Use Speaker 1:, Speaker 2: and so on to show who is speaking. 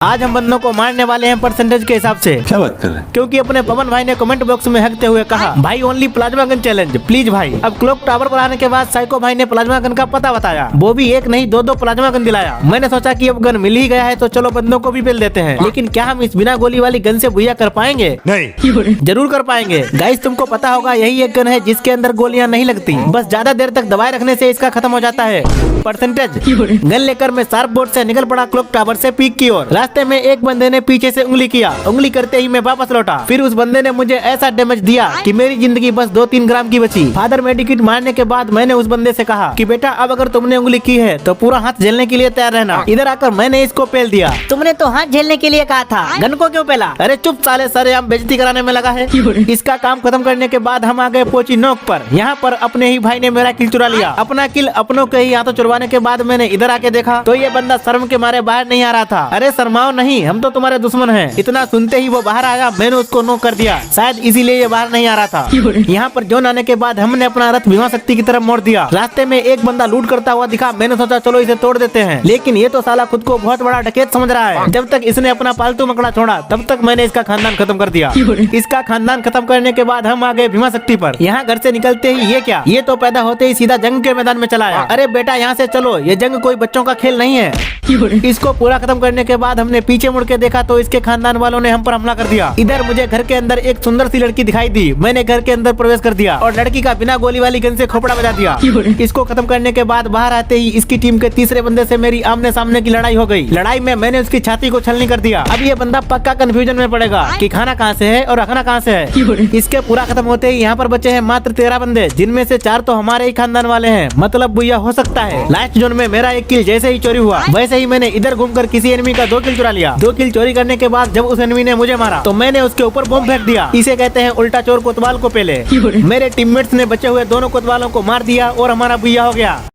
Speaker 1: आज हम बंदों को मारने वाले हैं परसेंटेज के हिसाब से।
Speaker 2: क्या बात कर रहे हैं?
Speaker 1: क्योंकि अपने पवन भाई ने कमेंट बॉक्स में हकते हुए कहा, भाई only plasma gun challenge please भाई। अब क्लॉक टावर पर आने के बाद साइको भाई ने प्लाज्मा गन का पता बताया, वो भी एक नहीं दो प्लाज्मा गन दिलाया। मैंने सोचा कि अब गन मिल ही गया है तो चलो बंदों को भी पेल देते हैं, लेकिन क्या हम इस बिना गोली वाली गन से भुइया कर पाएंगे?
Speaker 2: नहीं।
Speaker 1: जरूर कर पाएंगे गाइस। तुमको पता होगा यही एक गन है जिसके अंदर गोलियां नहीं लगती, बस ज्यादा देर तक दबाए रखने से इसका खत्म हो जाता है परसेंटेज। गन लेकर मैं शार्प बोर्ड से निकल पड़ा क्लॉक टावर से पीक की ओर। रास्ते में एक बंदे ने पीछे से उंगली किया, उंगली करते ही मैं वापस लौटा। फिर उस बंदे ने मुझे ऐसा डैमेज दिया कि मेरी जिंदगी बस 2-3 ग्राम की बची। फादर मेडिकेट मारने के बाद मैंने उस बंदे से कहा कि बेटा अब अगर तुमने उंगली की है तो पूरा हाथ झेलने के लिए तैयार रहना। इधर आकर मैंने इसको पेल दिया।
Speaker 3: तुमने तो हाथ झेलने के लिए कहा था, गन को क्यों पेला?
Speaker 1: अरे चुप साले, सारे हम बेइज्जती कराने में लगा है। इसका काम खत्म करने के बाद हम आ गए पोची नोक पर। यहाँ पर अपने ही भाई ने मेरा किल चुरा लिया। अपना किल अपनों के ही हाथों चुरवाने के बाद मैंने इधर आके देखा तो ये बंदा शर्म के मारे बाहर नहीं आ रहा था। अरे शर्माओ नहीं, हम तो तुम्हारे दुश्मन हैं। इतना सुनते ही वो बाहर आया, मैंने उसको नॉक कर दिया। शायद इसीलिए ये बाहर नहीं आ रहा था। यहाँ पर जोन आने के बाद हमने अपना रथ भीमा शक्ति की तरफ मोड़ दिया। रास्ते में एक बंदा लूट करता हुआ दिखा, मैंने सोचा चलो इसे तोड़ देते हैं, लेकिन ये तो साला खुद को बहुत बड़ा डकैत समझ रहा है। जब तक इसने अपना पालतू मकड़ा छोड़ा तब तक मैंने इसका खानदान खत्म कर दिया। इसका खानदान खत्म करने के बाद हम आ गए भीमा शक्ति पर। यहाँ घर से निकलते ही ये क्या, ये तो पैदा होते ही सीधा जंग के मैदान में चला आया। अरे बेटा यहाँ से चलो, ये जंग कोई बच्चों का खेल नहीं है। इसको पूरा खत्म करने के बाद हमने पीछे मुड़ के देखा तो इसके खानदान वालों ने हम पर हमला कर दिया। इधर मुझे घर के अंदर एक सुंदर सी लड़की दिखाई दी। मैंने घर के अंदर प्रवेश कर दिया और लड़की का बिना गोली वाली गन से खोपड़ा बजा दिया। इसको खत्म करने के बाद बाहर आते ही इसकी टीम के तीसरे बंदे से मेरी आमने सामने की लड़ाई हो गई। लड़ाई में मैंने उसकी छाती को छलनी कर दिया। अब ये बंदा पक्का कंफ्यूजन में पड़ेगा कि खाना कहाँ से है और रखना कहाँ से है। इसके पूरा खत्म होते ही यहाँ पर बचे हैं मात्र 13 बंदे, जिनमें से 4 तो हमारे ही खानदान वाले हैं, मतलब बुया हो सकता है। लास्ट जोन में मेरा एक किल जैसे ही चोरी हुआ वैसे ही मैंने इधर घूमकर किसी एनिमी का 2 किल चुरा लिया। 2 किल चोरी करने के बाद जब उस एनिमी ने मुझे मारा तो मैंने उसके ऊपर बम फेंक दिया। इसे कहते हैं उल्टा चोर कोतवाल को पेले। मेरे टीममेट्स ने बचे हुए दोनों कोतवालों को मार दिया और हमारा बुया हो गया।